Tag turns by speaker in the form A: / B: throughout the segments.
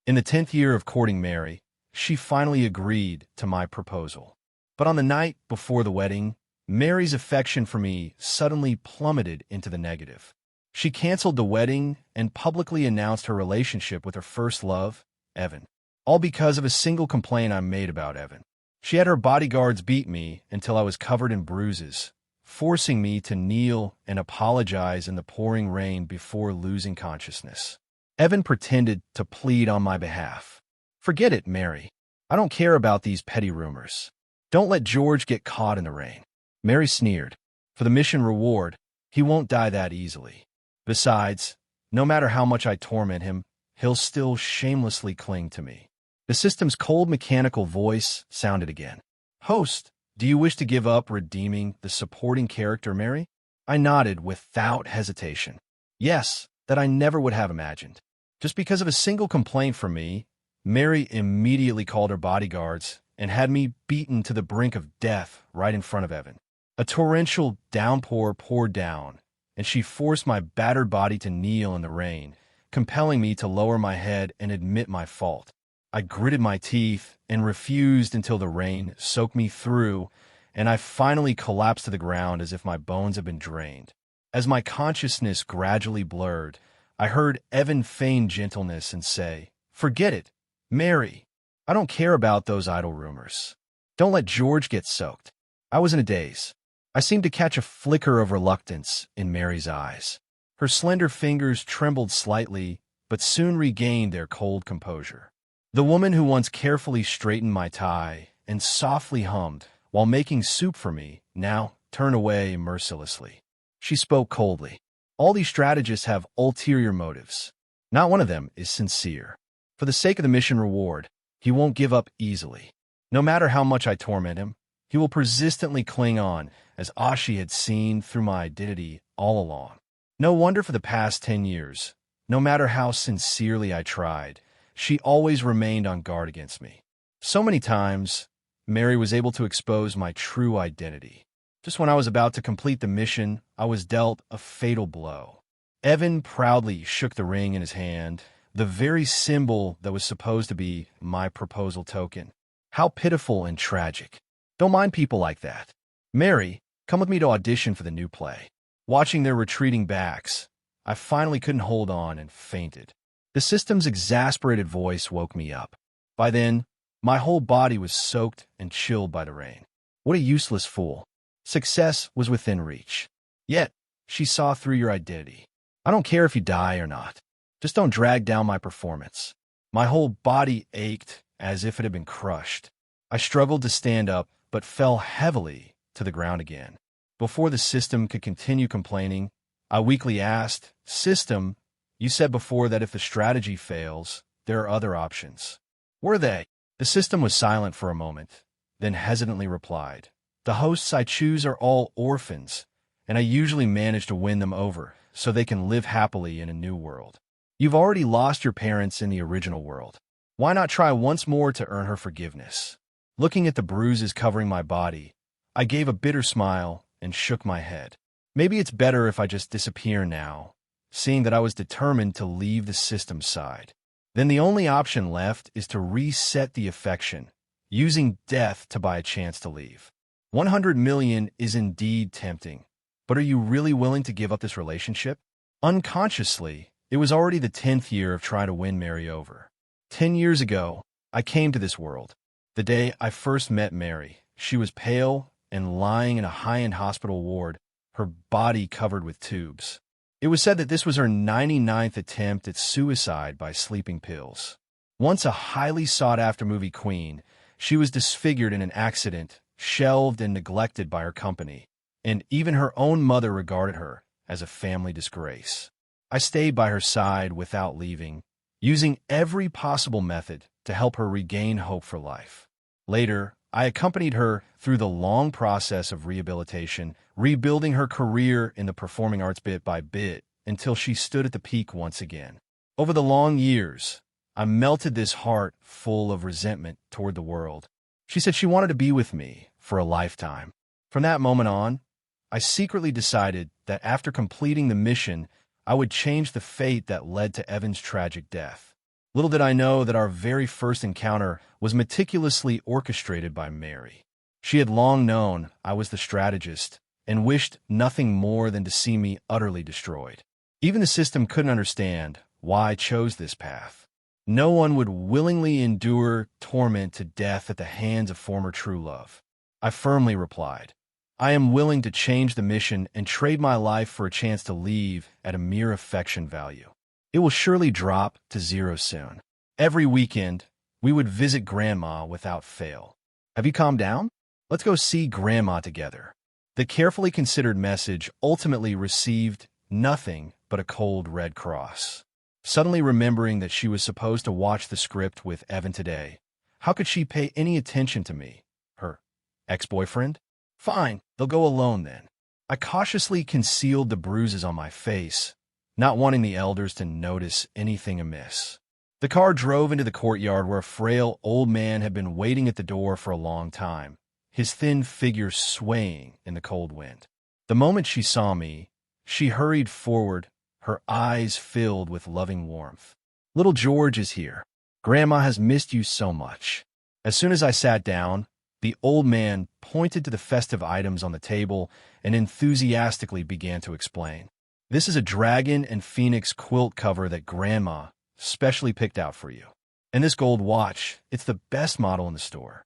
A: In the 10th year of courting Mary, she finally agreed to my proposal. But on the night before the wedding, Mary's affection for me suddenly plummeted into the negative. She canceled the wedding and publicly announced her relationship with her first love, Evan. All because of a single complaint I made about Evan. She had her bodyguards beat me until I was covered in bruises, forcing me to kneel and apologize in the pouring rain before losing consciousness. Evan pretended to plead on my behalf. "Forget it, Mary. I don't care about these petty rumors. Don't let George get caught in the rain." Mary sneered. "For the mission reward, he won't die that easily. Besides, no matter how much I torment him, he'll still shamelessly cling to me." The system's cold mechanical voice sounded again. "Host, do you wish to give up redeeming the supporting character, Mary?" I nodded without hesitation. Yes, that I never would have imagined. Just because of a single complaint from me, Mary immediately called her bodyguards and had me beaten to the brink of death right in front of Evan. A torrential downpour poured down, and she forced my battered body to kneel in the rain, compelling me to lower my head and admit my fault. I gritted my teeth and refused until the rain soaked me through, and I finally collapsed to the ground as if my bones had been drained. As my consciousness gradually blurred, I heard Evan feign gentleness and say, "Forget it, Mary. I don't care about those idle rumors. Don't let George get soaked." I was in a daze. I seemed to catch a flicker of reluctance in Mary's eyes. Her slender fingers trembled slightly, but soon regained their cold composure. The woman who once carefully straightened my tie and softly hummed while making soup for me now turned away mercilessly. She spoke coldly. "All these strategists have ulterior motives. Not one of them is sincere. For the sake of the mission reward, he won't give up easily. No matter how much I torment him, he will persistently cling on, as Ashi had seen through my identity all along. No wonder for the past 10 years, no matter how sincerely I tried, she always remained on guard against me. So many times, Mary was able to expose my true identity. Just when I was about to complete the mission, I was dealt a fatal blow. Evan proudly shook the ring in his hand, the very symbol that was supposed to be my proposal token. How pitiful and tragic. Don't mind people like that. "Mary, come with me to audition for the new play." Watching their retreating backs, I finally couldn't hold on and fainted. The system's exasperated voice woke me up. By then, my whole body was soaked and chilled by the rain. What a useless fool. Success was within reach. Yet, she saw through your identity. I don't care if you die or not. Just don't drag down my performance. My whole body ached as if it had been crushed. I struggled to stand up, but fell heavily to the ground again. Before the system could continue complaining, I weakly asked, "System, you said before that if the strategy fails, there are other options. Were they?" The system was silent for a moment, then hesitantly replied, "The hosts I choose are all orphans, and I usually manage to win them over so they can live happily in a new world. You've already lost your parents in the original world. Why not try once more to earn her forgiveness?" Looking at the bruises covering my body, I gave a bitter smile and shook my head. Maybe it's better if I just disappear now, seeing that I was determined to leave the system's side. Then the only option left is to reset the affection, using death to buy a chance to leave. 100 million is indeed tempting, but are you really willing to give up this relationship? Unconsciously, it was already the 10th year of trying to win Mary over. 10 years ago, I came to this world. The day I first met Mary, she was pale and lying in a high-end hospital ward, her body covered with tubes. It was said that this was her 99th attempt at suicide by sleeping pills. Once a highly sought-after movie queen, she was disfigured in an accident, shelved and neglected by her company, and even her own mother regarded her as a family disgrace. I stayed by her side without leaving, using every possible method to help her regain hope for life. Later, I accompanied her through the long process of rehabilitation, rebuilding her career in the performing arts bit by bit until she stood at the peak once again. Over the long years, I melted this heart full of resentment toward the world. She said she wanted to be with me for a lifetime. From that moment on, I secretly decided that after completing the mission, I would change the fate that led to Evan's tragic death. Little did I know that our very first encounter was meticulously orchestrated by Mary. She had long known I was the strategist and wished nothing more than to see me utterly destroyed. Even the system couldn't understand why I chose this path. No one would willingly endure torment to death at the hands of former true love. I firmly replied, I am willing to change the mission and trade my life for a chance to leave at a mere affection value. It will surely drop to zero soon. Every weekend, we would visit Grandma without fail. Have you calmed down? Let's go see Grandma together. The carefully considered message ultimately received nothing but a cold red cross. Suddenly remembering that she was supposed to watch the script with Evan today, how could she pay any attention to me? Her ex-boyfriend? Fine, they'll go alone then. I cautiously concealed the bruises on my face, not wanting the elders to notice anything amiss. The car drove into the courtyard where a frail old man had been waiting at the door for a long time, his thin figure swaying in the cold wind. The moment she saw me, she hurried forward, her eyes filled with loving warmth. Little George is here. Grandma has missed you so much. As soon as I sat down, the old man pointed to the festive items on the table and enthusiastically began to explain. This is a dragon and phoenix quilt cover that Grandma specially picked out for you. And this gold watch, it's the best model in the store.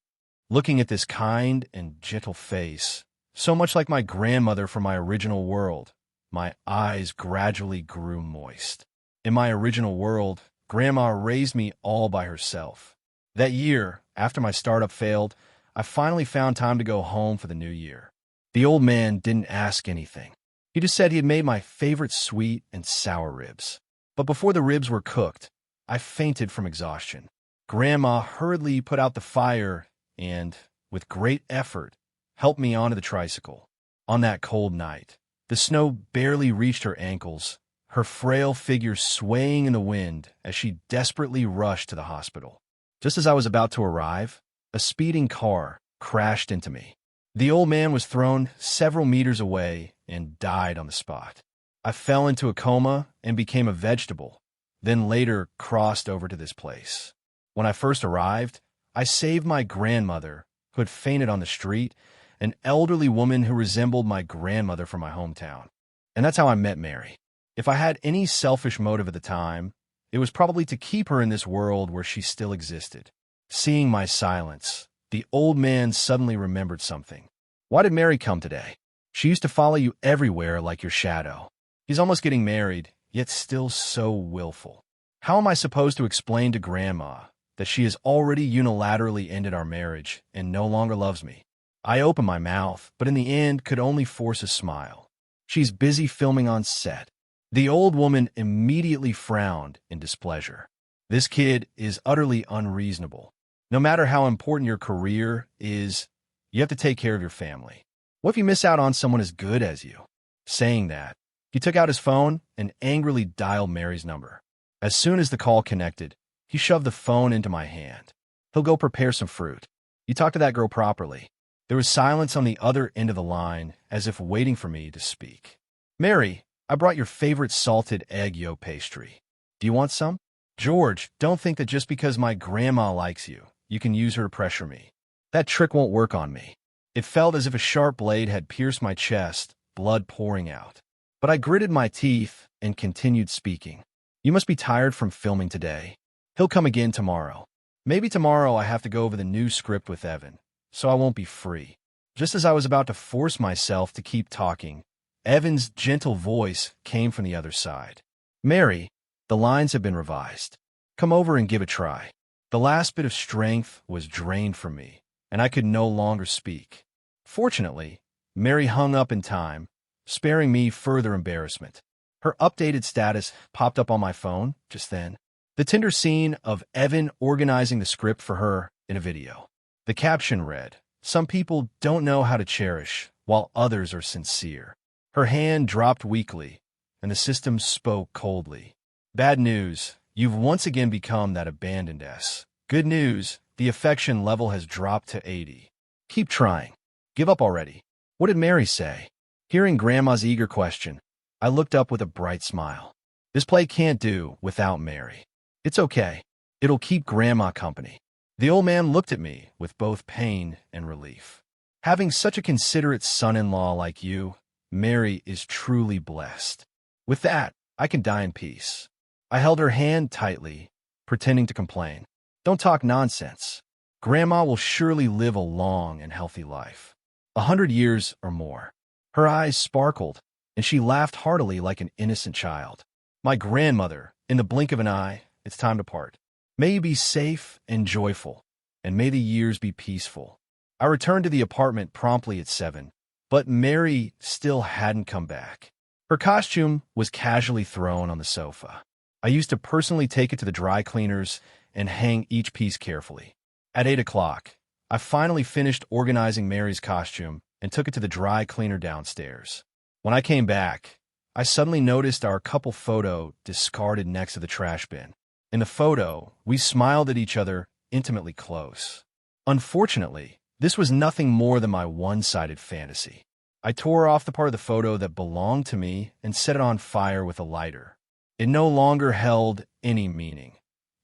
A: Looking at this kind and gentle face, so much like my grandmother from my original world, my eyes gradually grew moist. In my original world, Grandma raised me all by herself. That year, after my startup failed, I finally found time to go home for the new year. The old man didn't ask anything. He just said he had made my favorite sweet and sour ribs. But before the ribs were cooked, I fainted from exhaustion. Grandma hurriedly put out the fire and, with great effort, helped me onto the tricycle. On that cold night, the snow barely reached her ankles, her frail figure swaying in the wind as she desperately rushed to the hospital. Just as I was about to arrive, a speeding car crashed into me. The old man was thrown several meters away and died on the spot. I fell into a coma and became a vegetable, then later crossed over to this place. When I first arrived, I saved my grandmother, who had fainted on the street, an elderly woman who resembled my grandmother from my hometown. And that's how I met Mary. If I had any selfish motive at the time, it was probably to keep her in this world where she still existed. Seeing my silence, the old man suddenly remembered something. Why did Mary come today? She used to follow you everywhere like your shadow. He's almost getting married, yet still so willful. How am I supposed to explain to Grandma that she has already unilaterally ended our marriage and no longer loves me? I opened my mouth, but in the end could only force a smile. She's busy filming on set. The old woman immediately frowned in displeasure. This kid is utterly unreasonable. No matter how important your career is, you have to take care of your family. What if you miss out on someone as good as you? Saying that, he took out his phone and angrily dialed Mary's number. As soon as the call connected, he shoved the phone into my hand. He'll go prepare some fruit. You talk to that girl properly. There was silence on the other end of the line, as if waiting for me to speak. Mary, I brought your favorite salted egg yolk pastry. Do you want some? George, don't think that just because my grandma likes you, you can use her to pressure me. That trick won't work on me. It felt as if a sharp blade had pierced my chest, blood pouring out. But I gritted my teeth and continued speaking. You must be tired from filming today. He'll come again tomorrow. Maybe tomorrow I have to go over the new script with Evan, so I won't be free. Just as I was about to force myself to keep talking, Evan's gentle voice came from the other side. Mary, the lines have been revised. Come over and give it a try. The last bit of strength was drained from me, and I could no longer speak. Fortunately, Mary hung up in time, sparing me further embarrassment. Her updated status popped up on my phone just then. The tender scene of Evan organizing the script for her in a video. The caption read, "Some people don't know how to cherish, while others are sincere." Her hand dropped weakly, and the system spoke coldly. Bad news, you've once again become that abandoned S. Good news, the affection level has dropped to 80. Keep trying. Give up already. What did Mary say? Hearing Grandma's eager question, I looked up with a bright smile. This play can't do without Mary. It's okay. It'll keep Grandma company." The old man looked at me with both pain and relief. "Having such a considerate son-in-law like you, Mary is truly blessed. With that, I can die in peace." I held her hand tightly, pretending to complain. "Don't talk nonsense. Grandma will surely live a long and healthy life. 100 years or more." Her eyes sparkled, and she laughed heartily like an innocent child. "My grandmother, in the blink of an eye, it's time to part. May you be safe and joyful, and may the years be peaceful." I returned to the apartment promptly at 7, but Mary still hadn't come back. Her costume was casually thrown on the sofa. I used to personally take it to the dry cleaners and hang each piece carefully. At 8 o'clock, I finally finished organizing Mary's costume and took it to the dry cleaner downstairs. When I came back, I suddenly noticed our couple photo discarded next to the trash bin. In the photo, we smiled at each other, intimately close. Unfortunately, this was nothing more than my one-sided fantasy. I tore off the part of the photo that belonged to me and set it on fire with a lighter. It no longer held any meaning.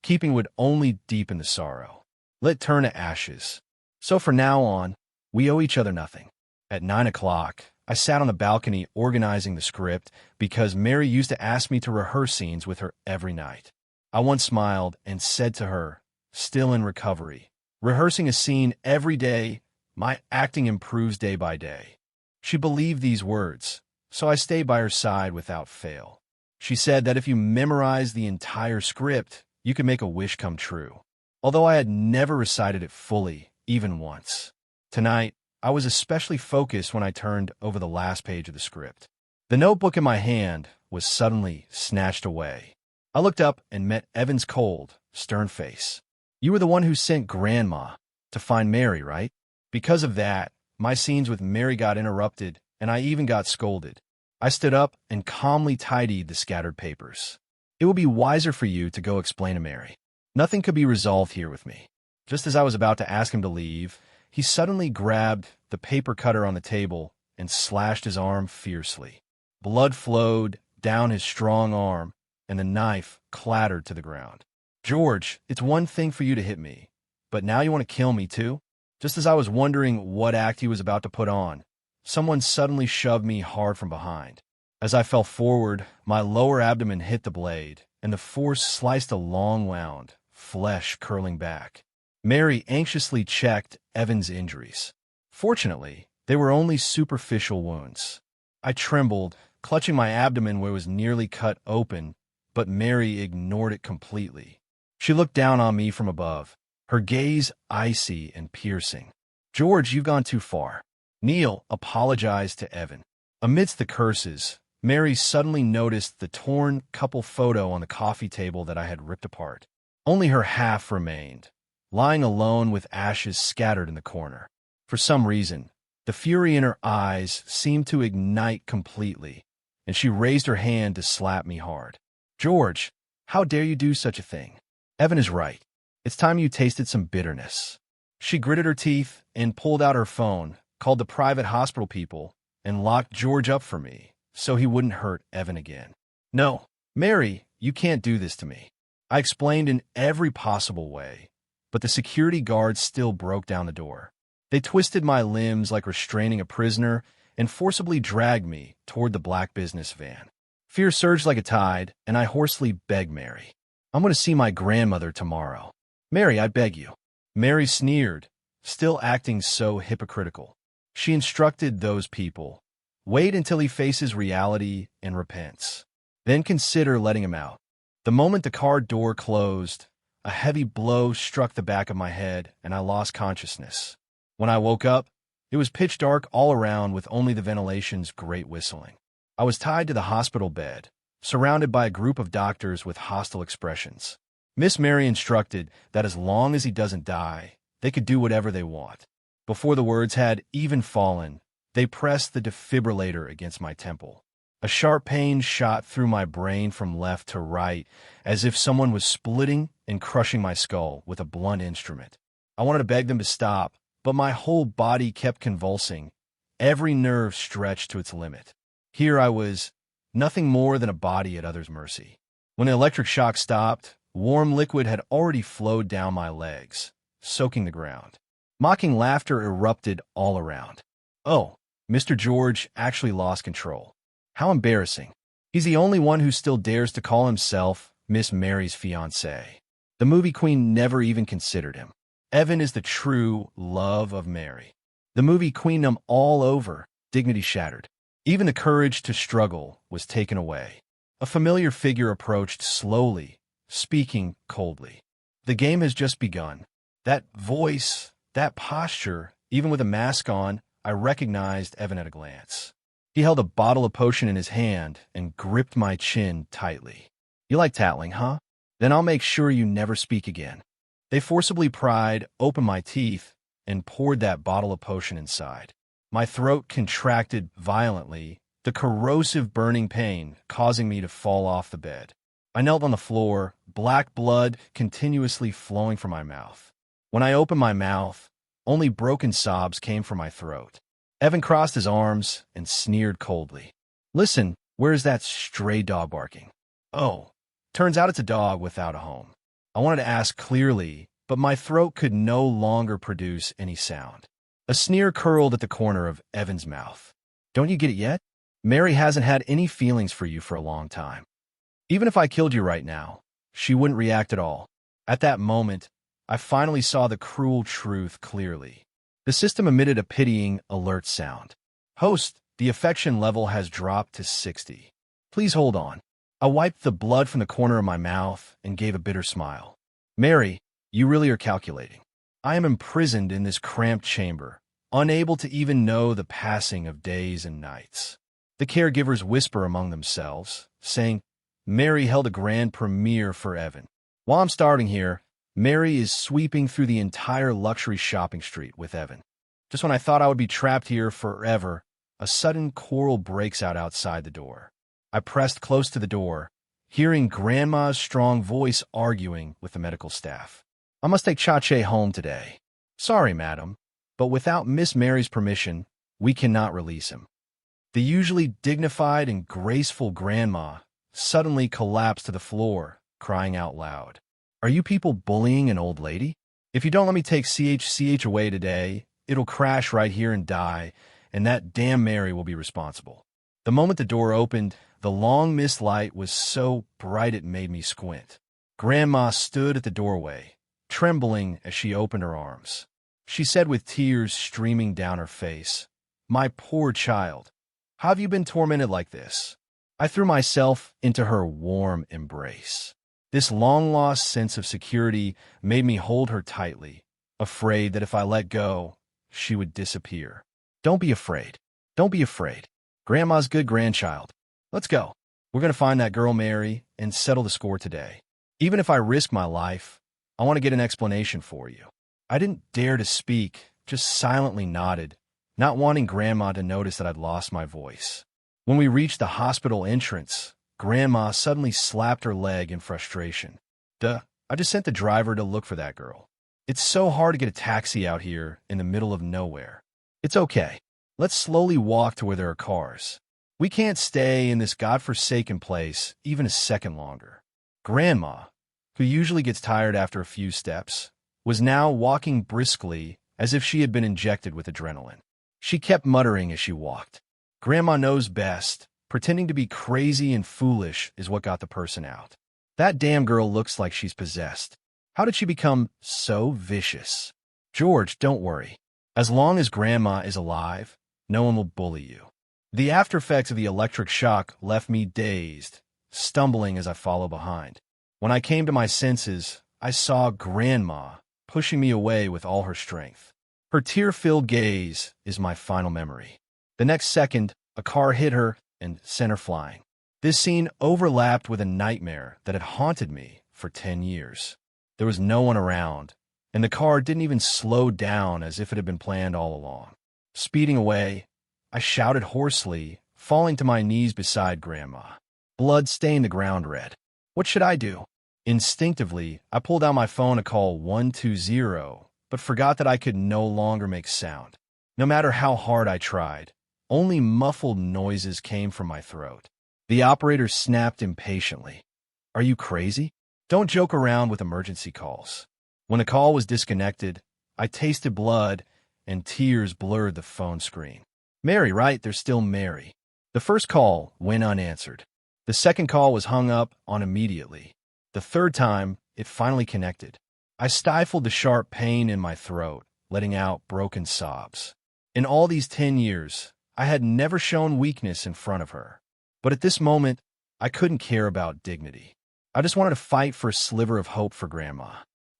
A: Keeping would only deepen the sorrow. Let it turn to ashes. So from now on, we owe each other nothing. At 9 o'clock, I sat on the balcony organizing the script because Mary used to ask me to rehearse scenes with her every night. I once smiled and said to her, still in recovery, "Rehearsing a scene every day, my acting improves day by day." She believed these words, so I stayed by her side without fail. She said that if you memorize the entire script, you could make a wish come true. Although I had never recited it fully, even once. Tonight, I was especially focused when I turned over the last page of the script. The notebook in my hand was suddenly snatched away. I looked up and met Evan's cold, stern face. "You were the one who sent Grandma to find Mary, right?" Because of that, my scenes with Mary got interrupted, and I even got scolded. I stood up and calmly tidied the scattered papers. "It will be wiser for you to go explain to Mary. Nothing could be resolved here with me." Just as I was about to ask him to leave, he suddenly grabbed the paper cutter on the table and slashed his arm fiercely. Blood flowed down his strong arm, and the knife clattered to the ground. "George, it's one thing for you to hit me, but now you want to kill me too?" Just as I was wondering what act he was about to put on, someone suddenly shoved me hard from behind. As I fell forward, my lower abdomen hit the blade, and the force sliced a long wound, flesh curling back. Mary anxiously checked Evan's injuries. Fortunately, they were only superficial wounds. I trembled, clutching my abdomen where it was nearly cut open, but Mary ignored it completely. She looked down on me from above, her gaze icy and piercing. "George, you've gone too far." Neil apologized to Evan. Amidst the curses, Mary suddenly noticed the torn couple photo on the coffee table that I had ripped apart. Only her half remained, lying alone with ashes scattered in the corner. For some reason, the fury in her eyes seemed to ignite completely, and she raised her hand to slap me hard. "George, how dare you do such a thing? Evan is right. It's time you tasted some bitterness." She gritted her teeth and pulled out her phone, called the private hospital people, and locked George up for me, so he wouldn't hurt Evan again. "No, Mary, you can't do this to me." I explained in every possible way, but the security guards still broke down the door. They twisted my limbs like restraining a prisoner and forcibly dragged me toward the black business van. Fear surged like a tide, and I hoarsely begged Mary, "I'm going to see my grandmother tomorrow. Mary, I beg you." Mary sneered, still acting so hypocritical. She instructed those people, "Wait until he faces reality and repents. Then consider letting him out." The moment the car door closed, a heavy blow struck the back of my head, and I lost consciousness. When I woke up, it was pitch dark all around with only the ventilation's great whistling. I was tied to the hospital bed, surrounded by a group of doctors with hostile expressions. Miss Mary instructed that as long as he doesn't die, they could do whatever they want. Before the words had even fallen, they pressed the defibrillator against my temple. A sharp pain shot through my brain from left to right, as if someone was splitting and crushing my skull with a blunt instrument. I wanted to beg them to stop, but my whole body kept convulsing, every nerve stretched to its limit. Here I was, nothing more than a body at others' mercy. When the electric shock stopped, Warm liquid had already flowed down my legs, soaking the ground. Mocking laughter erupted all around. Oh, Mr. George actually lost control. How embarrassing. He's the only one who still dares to call himself Miss Mary's fiancé. The movie queen never even considered him. Evan is the true love of Mary. The movie queened him all over, dignity shattered. Even the courage to struggle was taken away. A familiar figure approached slowly, speaking coldly. The game has just begun. That voice, that posture, even with a mask on, I recognized Evan at a glance. He held a bottle of potion in his hand and gripped my chin tightly. You like tattling, huh? Then I'll make sure you never speak again. They forcibly pried open my teeth and poured that bottle of potion inside. My throat contracted violently, the corrosive burning pain causing me to fall off the bed. I knelt on the floor, black blood continuously flowing from my mouth. When I opened my mouth, only broken sobs came from my throat. Evan crossed his arms and sneered coldly. Listen, where is that stray dog barking? Oh, turns out it's a dog without a home. I wanted to ask clearly, but my throat could no longer produce any sound. A sneer curled at the corner of Evan's mouth. Don't you get it yet? Mary hasn't had any feelings for you for a long time. Even if I killed you right now, she wouldn't react at all. At that moment, I finally saw the cruel truth clearly. The system emitted a pitying, alert sound. Host, the affection level has dropped to 60. Please hold on. I wiped the blood from the corner of my mouth and gave a bitter smile. Mary, you really are calculating. I am imprisoned in this cramped chamber, unable to even know the passing of days and nights. The caregivers whisper among themselves, saying, Mary held a grand premiere for Evan. While I'm starving here, Mary is sweeping through the entire luxury shopping street with Evan. Just when I thought I would be trapped here forever, a sudden quarrel breaks out outside the door. I pressed close to the door, hearing Grandma's strong voice arguing with the medical staff. I must take Chache home today. Sorry, madam, but without Miss Mary's permission, we cannot release him. The usually dignified and graceful Grandma suddenly collapsed to the floor, crying out loud. Are you people bullying an old lady? If you don't let me take CH away today, it'll crash right here and die, and that damn Mary will be responsible. The moment the door opened, the long-missed light was so bright it made me squint. Grandma stood at the doorway, trembling as she opened her arms. She said with tears streaming down her face, My poor child, how have you been tormented like this? I threw myself into her warm embrace. This long-lost sense of security made me hold her tightly, afraid that if I let go, she would disappear. Don't be afraid. Don't be afraid. Grandma's good grandchild. Let's go. We're going to find that girl Mary and settle the score today. Even if I risk my life, I want to get an explanation for you. I didn't dare to speak, just silently nodded, not wanting Grandma to notice that I'd lost my voice. When we reached the hospital entrance, Grandma suddenly slapped her leg in frustration. Duh, I just sent the driver to look for that girl. It's so hard to get a taxi out here in the middle of nowhere. It's okay. Let's slowly walk to where there are cars. We can't stay in this godforsaken place even a second longer. Grandma, who usually gets tired after a few steps, was now walking briskly as if she had been injected with adrenaline. She kept muttering as she walked. Grandma knows best. Pretending to be crazy and foolish is what got the person out. That damn girl looks like she's possessed. How did she become so vicious? George, don't worry. As long as Grandma is alive, no one will bully you. The aftereffects of the electric shock left me dazed, stumbling as I followed behind. When I came to my senses, I saw Grandma pushing me away with all her strength. Her tear-filled gaze is my final memory. The next second, a car hit her and sent her flying. This scene overlapped with a nightmare that had haunted me for 10 years. There was no one around, and the car didn't even slow down as if it had been planned all along. Speeding away, I shouted hoarsely, falling to my knees beside Grandma. Blood stained the ground red. What should I do? Instinctively, I pulled out my phone to call 120, but forgot that I could no longer make sound. No matter how hard I tried, only muffled noises came from my throat. The operator snapped impatiently. Are you crazy? Don't joke around with emergency calls. When the call was disconnected, I tasted blood and tears blurred the phone screen. Mary, right? There's still Mary. The first call went unanswered. The second call was hung up on immediately. The third time, it finally connected. I stifled the sharp pain in my throat, letting out broken sobs. In all these 10 years, I had never shown weakness in front of her. But at this moment, I couldn't care about dignity. I just wanted to fight for a sliver of hope for Grandma.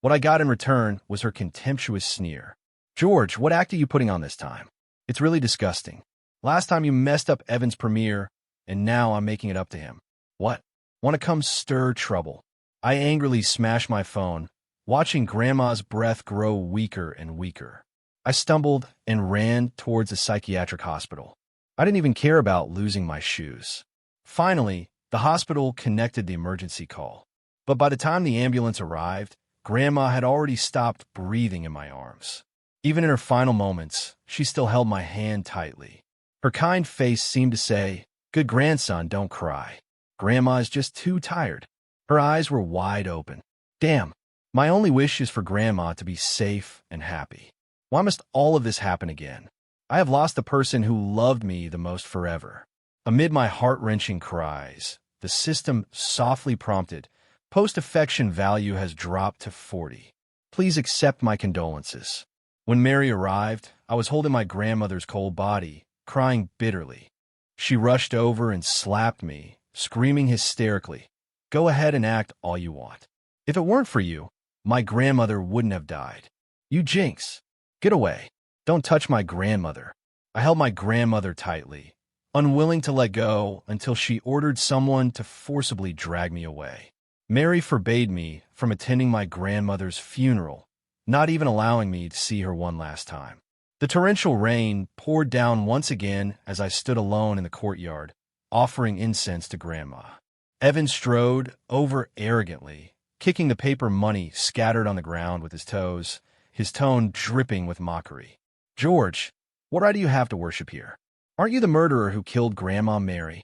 A: What I got in return was her contemptuous sneer. George, what act are you putting on this time? It's really disgusting. Last time you messed up Evan's premiere, and now I'm making it up to him. What? Want to come stir trouble? I angrily smashed my phone, watching Grandma's breath grow weaker and weaker. I stumbled and ran towards a psychiatric hospital. I didn't even care about losing my shoes. Finally, the hospital connected the emergency call. But by the time the ambulance arrived, Grandma had already stopped breathing in my arms. Even in her final moments, she still held my hand tightly. Her kind face seemed to say, "Good grandson, don't cry. Grandma is just too tired." Her eyes were wide open. Damn, my only wish is for Grandma to be safe and happy. Why must all of this happen again? I have lost the person who loved me the most forever. Amid my heart-wrenching cries, the system softly prompted, "Post-affection value has dropped to 40. Please accept my condolences." When Mary arrived, I was holding my grandmother's cold body, crying bitterly. She rushed over and slapped me, screaming hysterically, "Go ahead and act all you want. If it weren't for you, my grandmother wouldn't have died. You jinx. Get away. Don't touch my grandmother." I held my grandmother tightly, unwilling to let go until she ordered someone to forcibly drag me away. Mary forbade me from attending my grandmother's funeral, not even allowing me to see her one last time. The torrential rain poured down once again as I stood alone in the courtyard, offering incense to Grandma. Evan strode over arrogantly, kicking the paper money scattered on the ground with his toes, his tone dripping with mockery. "George, what right do you have to worship here? Aren't you the murderer who killed Grandma Mary?"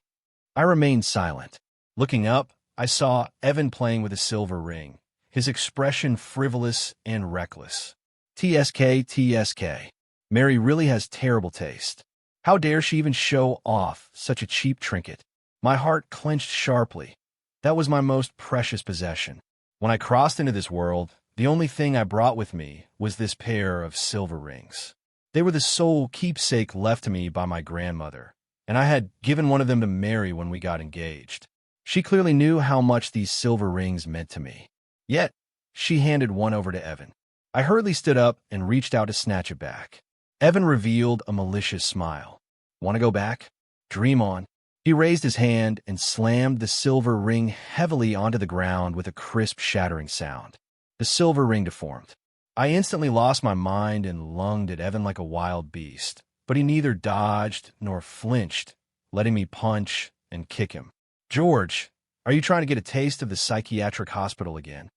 A: I remained silent. Looking up, I saw Evan playing with a silver ring, his expression frivolous and reckless. TSK, TSK. Mary really has terrible taste. How dare she even show off such a cheap trinket? My heart clenched sharply. That was my most precious possession. When I crossed into this world, the only thing I brought with me was this pair of silver rings. They were the sole keepsake left to me by my grandmother, and I had given one of them to Mary when we got engaged. She clearly knew how much these silver rings meant to me. Yet, she handed one over to Evan. I hurriedly stood up and reached out to snatch it back. Evan revealed a malicious smile. "Want to go back? Dream on." He raised his hand and slammed the silver ring heavily onto the ground with a crisp, shattering sound. The silver ring deformed. I instantly lost my mind and lunged at Evan like a wild beast, but he neither dodged nor flinched, letting me punch and kick him. "George, are you trying to get a taste of the psychiatric hospital again?"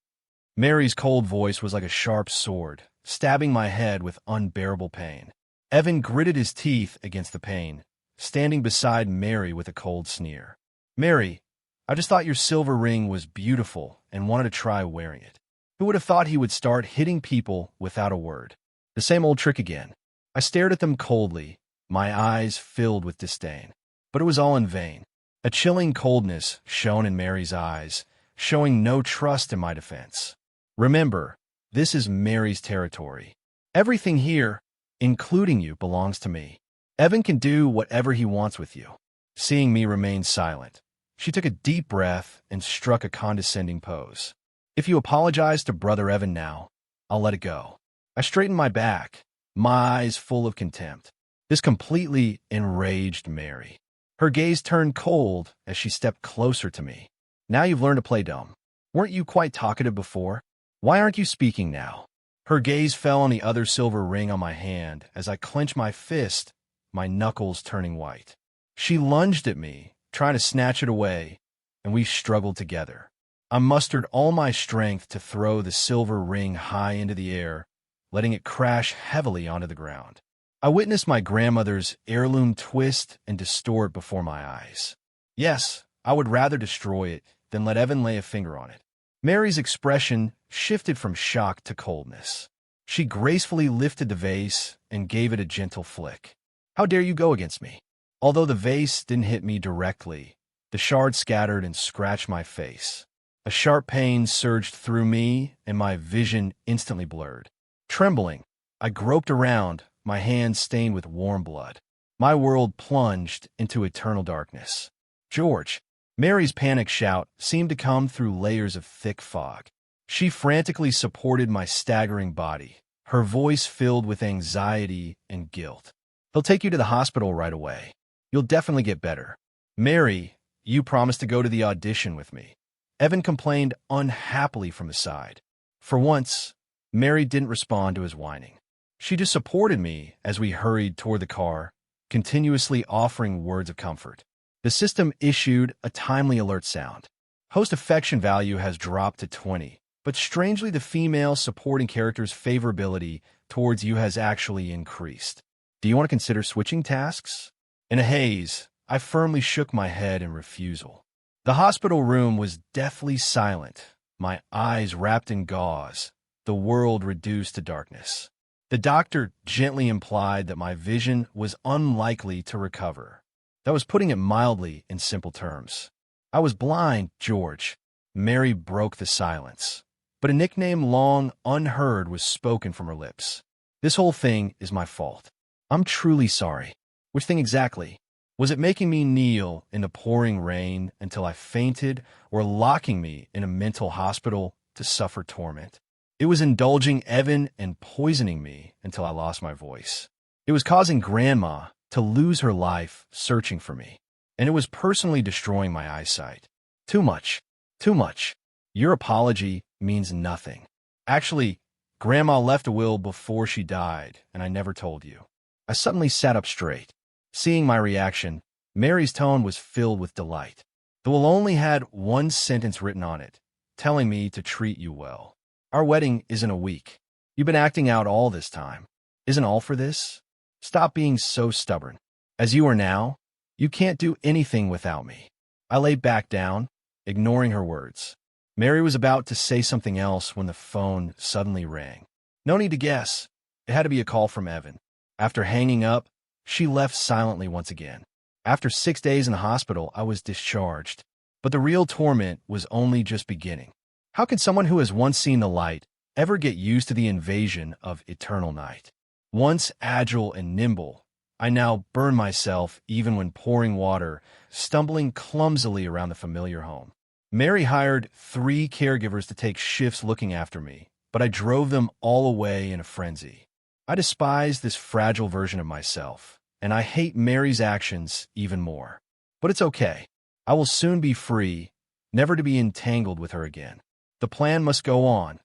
A: Mary's cold voice was like a sharp sword, stabbing my head with unbearable pain. Evan gritted his teeth against the pain, standing beside Mary with a cold sneer. "Mary, I just thought your silver ring was beautiful and wanted to try wearing it." Who would have thought he would start hitting people without a word? The same old trick again. I stared at them coldly, my eyes filled with disdain. But it was all in vain. A chilling coldness shone in Mary's eyes, showing no trust in my defense. "Remember, this is Mary's territory. Everything here, including you, belongs to me. Evan can do whatever he wants with you." Seeing me remain silent, she took a deep breath and struck a condescending pose. "If you apologize to Brother Evan now, I'll let it go." I straightened my back, my eyes full of contempt. This completely enraged Mary. Her gaze turned cold as she stepped closer to me. "Now you've learned to play dumb. Weren't you quite talkative before? Why aren't you speaking now?" Her gaze fell on the other silver ring on my hand as I clenched my fist, my knuckles turning white. She lunged at me, trying to snatch it away, and we struggled together. I mustered all my strength to throw the silver ring high into the air, letting it crash heavily onto the ground. I witnessed my grandmother's heirloom twist and distort before my eyes. Yes, I would rather destroy it than let Evan lay a finger on it. Mary's expression shifted from shock to coldness. She gracefully lifted the vase and gave it a gentle flick. "How dare you go against me?" Although the vase didn't hit me directly, the shards scattered and scratched my face. A sharp pain surged through me, and my vision instantly blurred. Trembling, I groped around, my hands stained with warm blood. My world plunged into eternal darkness. "George!" Mary's panic shout seemed to come through layers of thick fog. She frantically supported my staggering body, her voice filled with anxiety and guilt. "They'll take you to the hospital right away. You'll definitely get better." "Mary, you promised to go to the audition with me." Evan complained unhappily from his side. For once, Mary didn't respond to his whining. She just supported me as we hurried toward the car, continuously offering words of comfort. The system issued a timely alert sound. Host affection value has dropped to 20, but strangely the female supporting character's favorability towards you has actually increased. Do you want to consider switching tasks? In a haze, I firmly shook my head in refusal. The hospital room was deathly silent, my eyes wrapped in gauze, the world reduced to darkness. The doctor gently implied that my vision was unlikely to recover. That was putting it mildly in simple terms. "I was blind, George." Mary broke the silence, but a nickname long unheard was spoken from her lips. "This whole thing is my fault. I'm truly sorry." "Which thing exactly? Was it making me kneel in the pouring rain until I fainted, or locking me in a mental hospital to suffer torment?" "It was indulging Evan and poisoning me until I lost my voice. It was causing Grandma to lose her life searching for me, and it was personally destroying my eyesight. Too much. Too much. Your apology means nothing. Actually, Grandma left a will before she died, and I never told you." I suddenly sat up straight. Seeing my reaction, Mary's tone was filled with delight. "The will only had one sentence written on it, telling me to treat you well. Our wedding is in a week. You've been acting out all this time. Isn't all for this? Stop being so stubborn. As you are now, you can't do anything without me." I lay back down, ignoring her words. Mary was about to say something else when the phone suddenly rang. No need to guess. It had to be a call from Evan. After hanging up, she left silently once again. After 6 days in the hospital, I was discharged. But the real torment was only just beginning. How could someone who has once seen the light ever get used to the invasion of eternal night? Once agile and nimble, I now burn myself even when pouring water, stumbling clumsily around the familiar home. Mary hired 3 caregivers to take shifts looking after me, but I drove them all away in a frenzy. I despise this fragile version of myself, and I hate Mary's actions even more. But it's okay. I will soon be free, never to be entangled with her again. The plan must go on.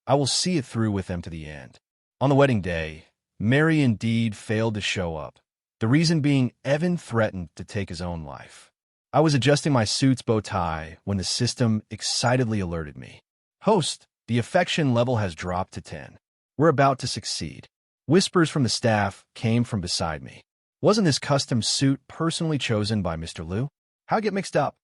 A: I will see it through with them to the end. On the wedding day, Mary indeed failed to show up. The reason being Evan threatened to take his own life. I was adjusting my suit's bow tie when the system excitedly alerted me. "Host, the affection level has dropped to 10. We're about to succeed." Whispers from the staff came from beside me. Wasn't this custom suit personally chosen by Mr. Liu? How get mixed up?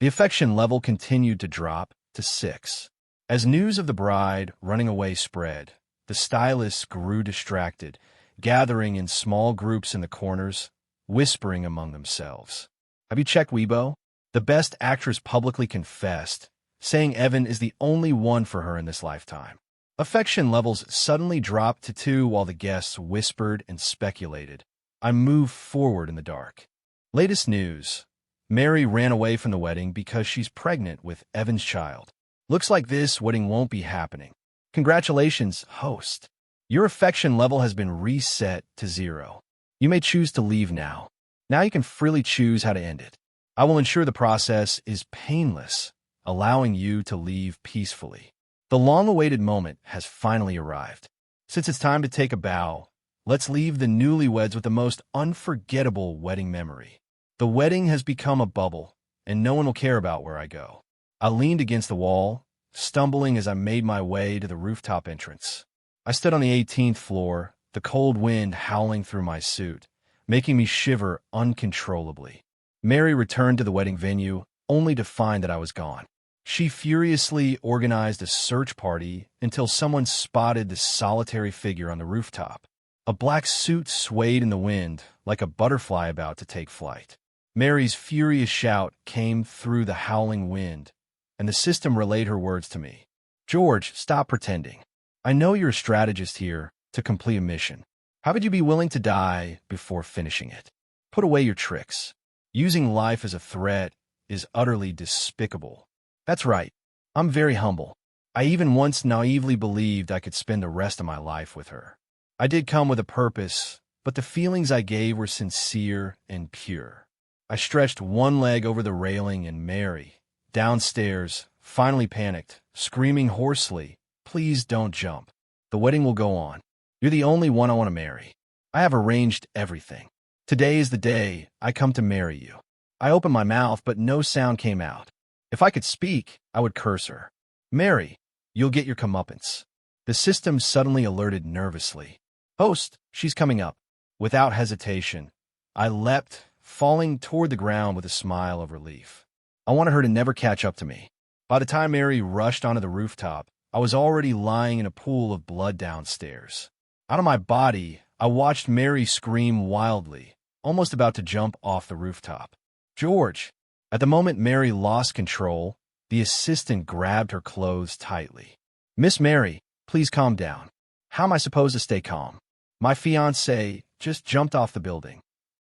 A: The affection level continued to drop to 6. As news of the bride running away spread, the stylists grew distracted, gathering in small groups in the corners, whispering among themselves. "Have you checked Weibo?" The best actress publicly confessed, saying Evan is the only one for her in this lifetime. Affection levels suddenly dropped to 2 while the guests whispered and speculated. I moved forward in the dark. Latest news. Mary ran away from the wedding because she's pregnant with Evan's child. Looks like this wedding won't be happening. Congratulations, host. Your affection level has been reset to 0. You may choose to leave now. Now you can freely choose how to end it. I will ensure the process is painless, allowing you to leave peacefully. The long-awaited moment has finally arrived. Since it's time to take a bow, let's leave the newlyweds with the most unforgettable wedding memory. The wedding has become a bubble, and no one will care about where I go. I leaned against the wall, stumbling as I made my way to the rooftop entrance. I stood on the 18th floor, the cold wind howling through my suit, making me shiver uncontrollably. Mary returned to the wedding venue, only to find that I was gone. She furiously organized a search party until someone spotted the solitary figure on the rooftop. A black suit swayed in the wind like a butterfly about to take flight. Mary's furious shout came through the howling wind, and the system relayed her words to me. George, stop pretending. I know you're a strategist here to complete a mission. How could you be willing to die before finishing it? Put away your tricks. Using life as a threat is utterly despicable. That's right. I'm very humble. I even once naively believed I could spend the rest of my life with her. I did come with a purpose, but the feelings I gave were sincere and pure. I stretched one leg over the railing and Mary, downstairs, finally panicked, screaming hoarsely, "Please don't jump. The wedding will go on. You're the only one I want to marry. I have arranged everything. Today is the day I come to marry you." I opened my mouth, but no sound came out. If I could speak, I would curse her. "Mary, you'll get your comeuppance." The system suddenly alerted nervously. "Host, she's coming up." Without hesitation, I leapt, falling toward the ground with a smile of relief. I wanted her to never catch up to me. By the time Mary rushed onto the rooftop, I was already lying in a pool of blood downstairs. Out of my body, I watched Mary scream wildly, almost about to jump off the rooftop. "George!" At the moment Mary lost control, the assistant grabbed her clothes tightly. "Miss Mary, please calm down." How am I supposed to stay calm? My fiancé just jumped off the building.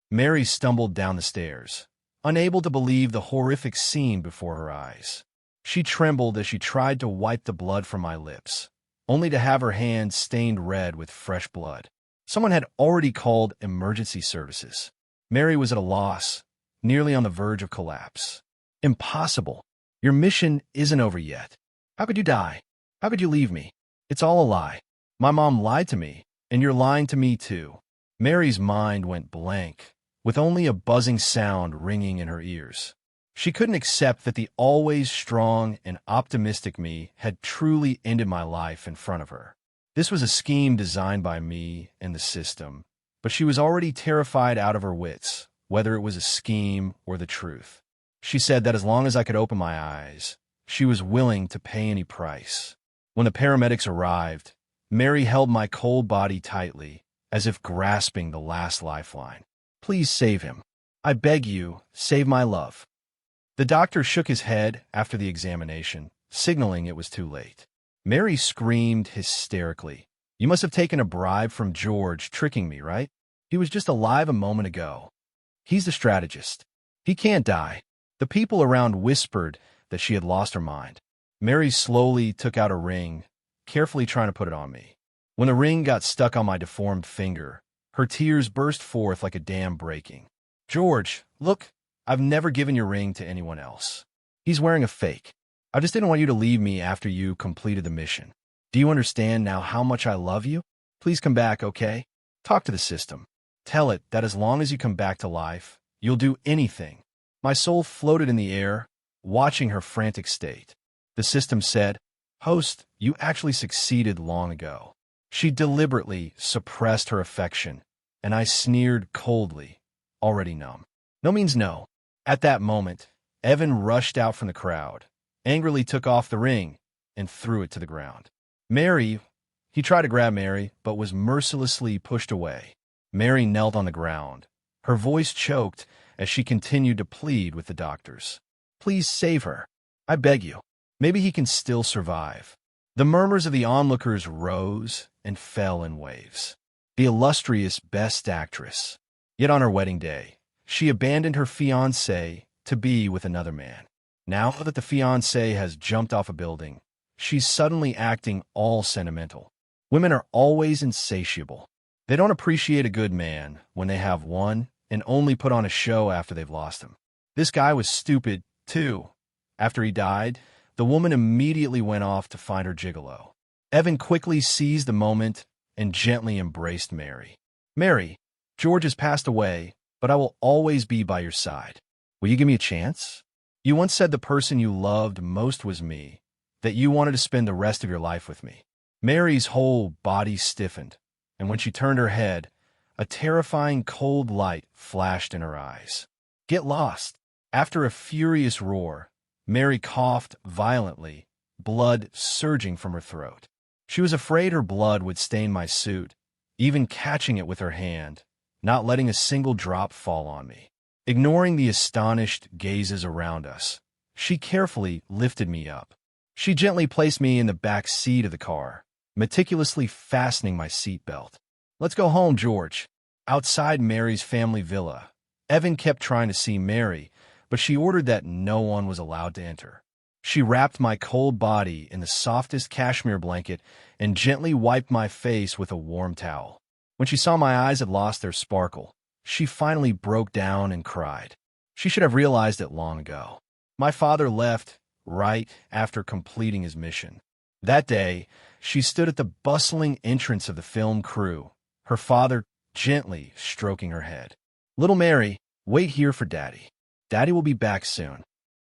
A: Mary stumbled down the stairs, unable to believe the horrific scene before her eyes. She trembled as she tried to wipe the blood from my lips, only to have her hands stained red with fresh blood. Someone had already called emergency services. Mary was at a loss, nearly on the verge of collapse. "Impossible. Your mission isn't over yet. How could you die? How could you leave me? It's all a lie. My mom lied to me, and you're lying to me too." Mary's mind went blank, with only a buzzing sound ringing in her ears. She couldn't accept that the always strong and optimistic me had truly ended my life in front of her. This was a scheme designed by me and the system, but she was already terrified out of her wits, whether it was a scheme or the truth. She said that as long as I could open my eyes, she was willing to pay any price. When the paramedics arrived, Mary held my cold body tightly, as if grasping the last lifeline. "Please save him. I beg you, save my love." The doctor shook his head after the examination, signaling it was too late. Mary screamed hysterically. "You must have taken a bribe from George, tricking me, right? He was just alive a moment ago. He's the strategist. He can't die." The people around whispered that she had lost her mind. Mary slowly took out a ring, carefully trying to put it on me. When the ring got stuck on my deformed finger, her tears burst forth like a dam breaking. "George, look, I've never given your ring to anyone else. He's wearing a fake. I just didn't want you to leave me after you completed the mission. Do you understand now how much I love you? Please come back, okay? Talk to the system. Tell it that as long as you come back to life, you'll do anything." My soul floated in the air, watching her frantic state. The system said, "Host, you actually succeeded long ago." She deliberately suppressed her affection, and I sneered coldly, already numb. No means no. At that moment, Evan rushed out from the crowd, angrily took off the ring, and threw it to the ground. He tried to grab Mary, but was mercilessly pushed away. Mary knelt on the ground, her voice choked as she continued to plead with the doctors. "Please save her. I beg you. Maybe he can still survive." The murmurs of the onlookers rose and fell in waves. The illustrious Best Actress. Yet on her wedding day, she abandoned her fiancé to be with another man. Now that the fiancé has jumped off a building, she's suddenly acting all sentimental. Women are always insatiable. They don't appreciate a good man when they have one and only put on a show after they've lost him. This guy was stupid, too. After he died, the woman immediately went off to find her gigolo. Evan quickly seized the moment and gently embraced Mary. "Mary, George has passed away, but I will always be by your side. Will you give me a chance? You once said the person you loved most was me, that you wanted to spend the rest of your life with me." Mary's whole body stiffened, and when she turned her head, a terrifying cold light flashed in her eyes. "Get lost." After a furious roar, Mary coughed violently, blood surging from her throat. She was afraid her blood would stain my suit, even catching it with her hand, not letting a single drop fall on me. Ignoring the astonished gazes around us, she carefully lifted me up. She gently placed me in the back seat of the car, meticulously fastening my seatbelt. "Let's go home, George." Outside Mary's family villa, Evan kept trying to see Mary, but she ordered that no one was allowed to enter. She wrapped my cold body in the softest cashmere blanket and gently wiped my face with a warm towel. When she saw my eyes had lost their sparkle, she finally broke down and cried. She should have realized it long ago. My father left right after completing his mission. That day, she stood at the bustling entrance of the film crew, her father gently stroking her head. "Little Mary, wait here for Daddy. Daddy will be back soon."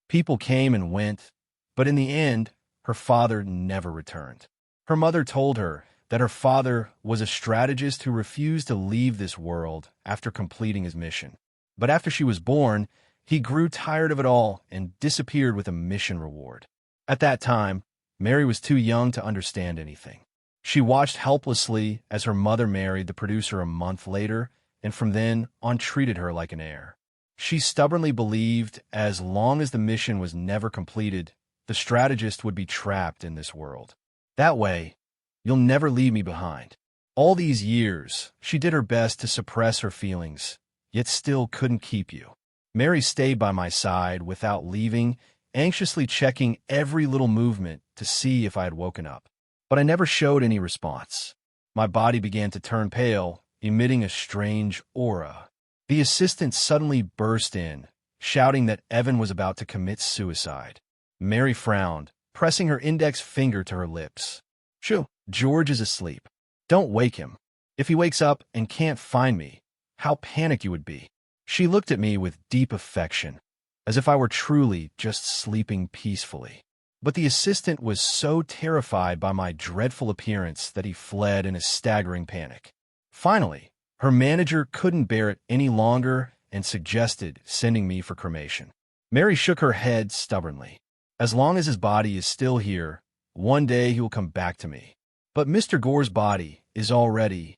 A: People came and went, but in the end, her father never returned. Her mother told her that her father was a strategist who refused to leave this world after completing his mission. But after she was born, he grew tired of it all and disappeared with a mission reward. At that time, Mary was too young to understand anything. She watched helplessly as her mother married the producer a month later, and from then on treated her like an heir. She stubbornly believed as long as the mission was never completed, the strategist would be trapped in this world. That way, you'll never leave me behind. All these years, she did her best to suppress her feelings, yet still couldn't keep you. Mary stayed by my side without leaving, anxiously checking every little movement to see if I had woken up. But I never showed any response. My body began to turn pale, emitting a strange aura. The assistant suddenly burst in, shouting that Evan was about to commit suicide. Mary frowned, pressing her index finger to her lips. "Shoo, George is asleep. Don't wake him. If he wakes up and can't find me, how panicked you would be." She looked at me with deep affection, as if I were truly just sleeping peacefully. But the assistant was so terrified by my dreadful appearance that he fled in a staggering panic. Finally, her manager couldn't bear it any longer and suggested sending me for cremation. Mary shook her head stubbornly. "As long as his body is still here, one day he will come back to me. But Mr. Gore's body is already—"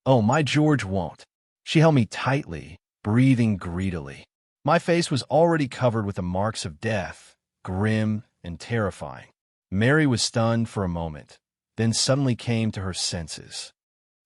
A: "Oh, my George won't." She held me tightly, breathing greedily. My face was already covered with the marks of death, grim and terrifying. Mary was stunned for a moment, then suddenly came to her senses.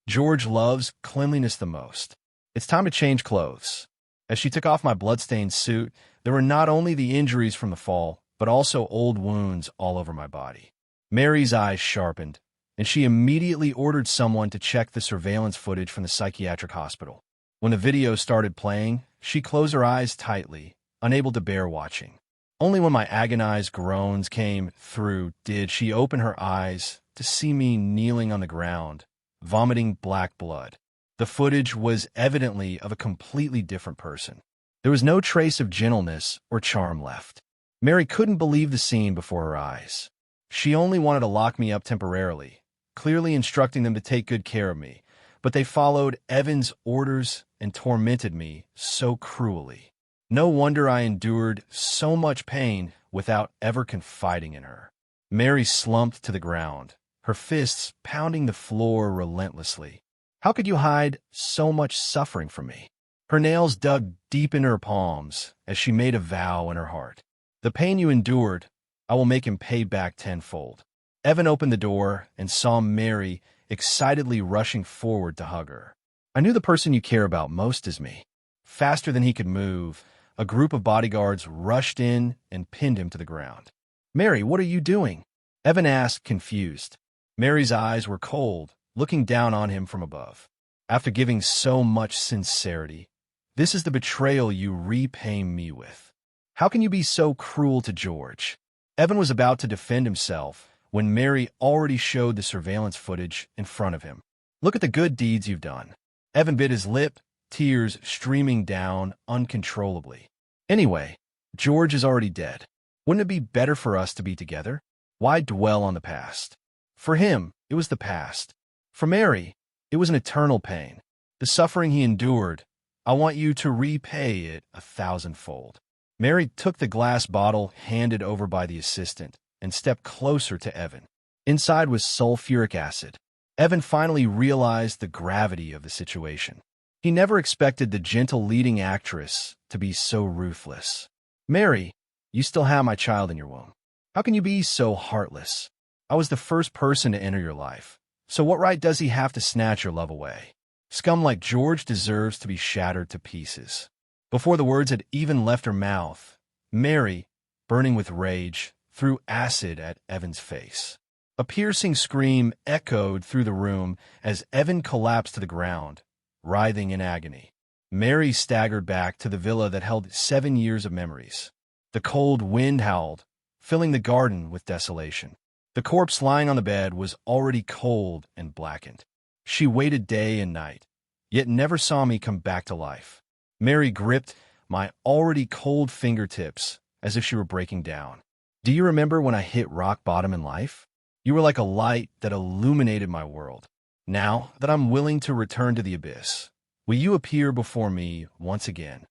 A: "George loves cleanliness the most. It's time to change clothes." As she took off my bloodstained suit, there were not only the injuries from the fall, but also old wounds all over my body. Mary's eyes sharpened, and she immediately ordered someone to check the surveillance footage from the psychiatric hospital. When the video started playing, she closed her eyes tightly, unable to bear watching. Only when my agonized groans came through did she open her eyes to see me kneeling on the ground, vomiting black blood. The footage was evidently of a completely different person. There was no trace of gentleness or charm left. Mary couldn't believe the scene before her eyes. She only wanted to lock me up temporarily, clearly instructing them to take good care of me, but they followed Evan's orders and tormented me so cruelly. No wonder I endured so much pain without ever confiding in her. Mary slumped to the ground, her fists pounding the floor relentlessly. "How could you hide so much suffering from me?" Her nails dug deep into her palms as she made a vow in her heart. "The pain you endured, I will make him pay back tenfold." Evan opened the door and saw Mary excitedly rushing forward to hug her. "I knew the person you care about most is me." Faster than he could move, a group of bodyguards rushed in and pinned him to the ground. "Mary, what are you doing?" Evan asked, confused. Mary's eyes were cold, looking down on him from above. "After giving so much sincerity, this is the betrayal you repay me with. How can you be so cruel to George?" Evan was about to defend himself when Mary already showed the surveillance footage in front of him. "Look at the good deeds you've done." Evan bit his lip, tears streaming down uncontrollably. "Anyway, George is already dead. Wouldn't it be better for us to be together? Why dwell on the past?" For him, it was the past. For Mary, it was an eternal pain. The suffering he endured, I want you to repay it 1,000-fold. Mary took the glass bottle handed over by the assistant and stepped closer to Evan. Inside was sulfuric acid. Evan finally realized the gravity of the situation. He never expected the gentle leading actress to be so ruthless. "Mary, you still have my child in your womb. How can you be so heartless? I was the first person to enter your life. So what right does he have to snatch your love away? Scum like George deserves to be shattered to pieces." Before the words had even left her mouth, Mary, burning with rage, threw acid at Evan's face. A piercing scream echoed through the room as Evan collapsed to the ground, writhing in agony. Mary staggered back to the villa that held 7 years of memories. The cold wind howled, filling the garden with desolation. The corpse lying on the bed was already cold and blackened. She waited day and night, yet never saw me come back to life. Mary gripped my already cold fingertips as if she were breaking down. "Do you remember when I hit rock bottom in life? You were like a light that illuminated my world. Now that I'm willing to return to the abyss, will you appear before me once again?"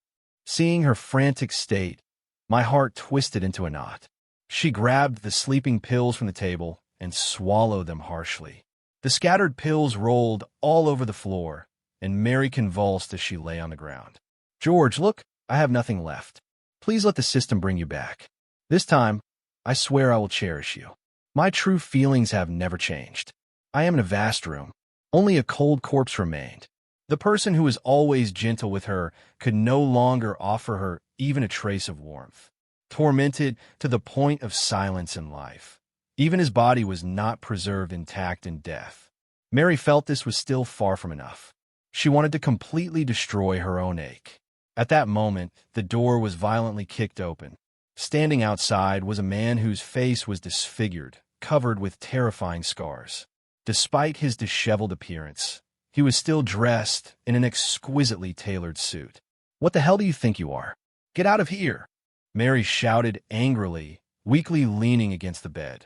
A: Seeing her frantic state, my heart twisted into a knot. She grabbed the sleeping pills from the table and swallowed them harshly. The scattered pills rolled all over the floor, and Mary convulsed as she lay on the ground. "George, look, I have nothing left. Please let the system bring you back. This time, I swear I will cherish you. My true feelings have never changed." I am in a vast room. Only a cold corpse remained. The person who was always gentle with her could no longer offer her even a trace of warmth. Tormented to the point of silence in life, even his body was not preserved intact in death. Mary felt this was still far from enough. She wanted to completely destroy her own ache. At that moment, the door was violently kicked open. Standing outside was a man whose face was disfigured, covered with terrifying scars. Despite his disheveled appearance, he was still dressed in an exquisitely tailored suit. "What the hell do you think you are? Get out of here!" Mary shouted angrily, weakly leaning against the bed.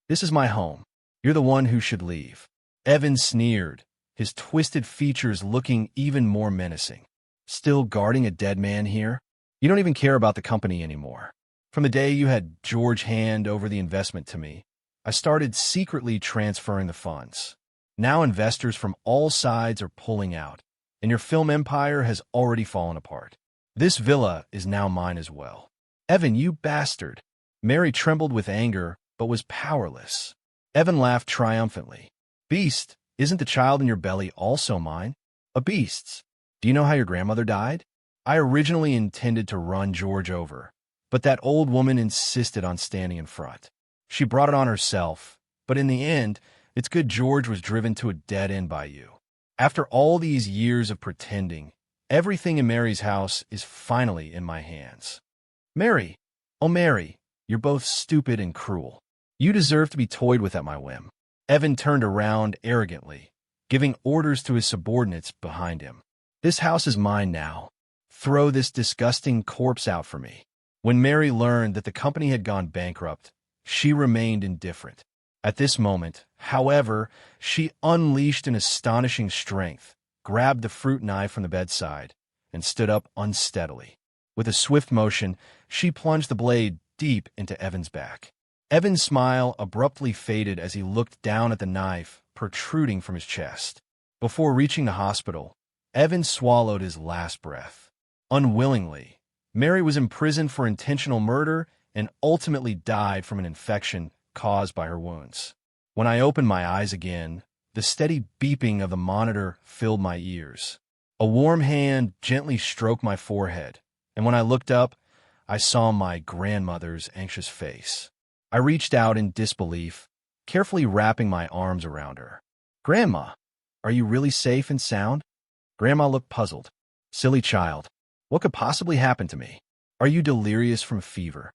A: "This is my home. You're the one who should leave." Evan sneered, his twisted features looking even more menacing. "Still guarding a dead man here? You don't even care about the company anymore. From the day you had George hand over the investment to me, I started secretly transferring the funds. Now investors from all sides are pulling out, and your film empire has already fallen apart. This villa is now mine as well." "Evan, you bastard!" Mary trembled with anger, but was powerless. Evan laughed triumphantly. "Beast, isn't the child in your belly also mine?" "A beast's. Do you know how your grandmother died?" I originally intended to run George over, but that old woman insisted on standing in front. She brought it on herself, but in the end, it's good George was driven to a dead end by you. After all these years of pretending, everything in Mary's house is finally in my hands. "Mary, oh Mary, you're both stupid and cruel. You deserve to be toyed with at my whim." Evan turned around arrogantly, giving orders to his subordinates behind him. "This house is mine now. Throw this disgusting corpse out for me." When Mary learned that the company had gone bankrupt, she remained indifferent. At this moment, however, she unleashed an astonishing strength, grabbed the fruit knife from the bedside, and stood up unsteadily. With a swift motion, she plunged the blade deep into Evan's back. Evan's smile abruptly faded as he looked down at the knife protruding from his chest. Before reaching the hospital, Evan swallowed his last breath. Unwillingly, Mary was imprisoned for intentional murder and ultimately died from an infection caused by her wounds. When I opened my eyes again, the steady beeping of the monitor filled my ears. A warm hand gently stroked my forehead, and when I looked up, I saw my grandmother's anxious face. I reached out in disbelief, carefully wrapping my arms around her. "Grandma, are you really safe and sound?" Grandma looked puzzled. "Silly child, what could possibly happen to me? Are you delirious from fever?"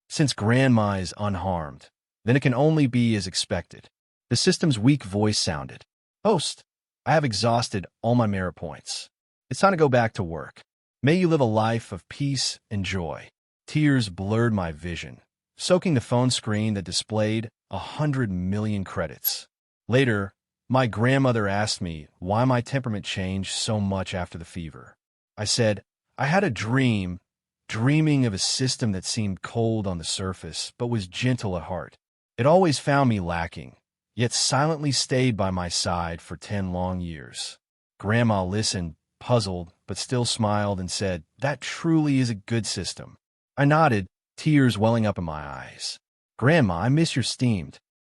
A: Since Grandma is unharmed, then it can only be as expected. The system's weak voice sounded. "Host, I have exhausted all my merit points. It's time to go back to work. May you live a life of peace and joy." Tears blurred my vision, soaking the phone screen that displayed 100 million credits. Later, my grandmother asked me why my temperament changed so much after the fever. I said, "I had a dream dreaming of a system that seemed cold on the surface but was gentle at heart. It always found me lacking, yet silently stayed by my side for 10 long years. Grandma listened, puzzled, but still smiled and said, "That truly is a good system." I nodded, tears welling up in my eyes. "Grandma, I miss your steamed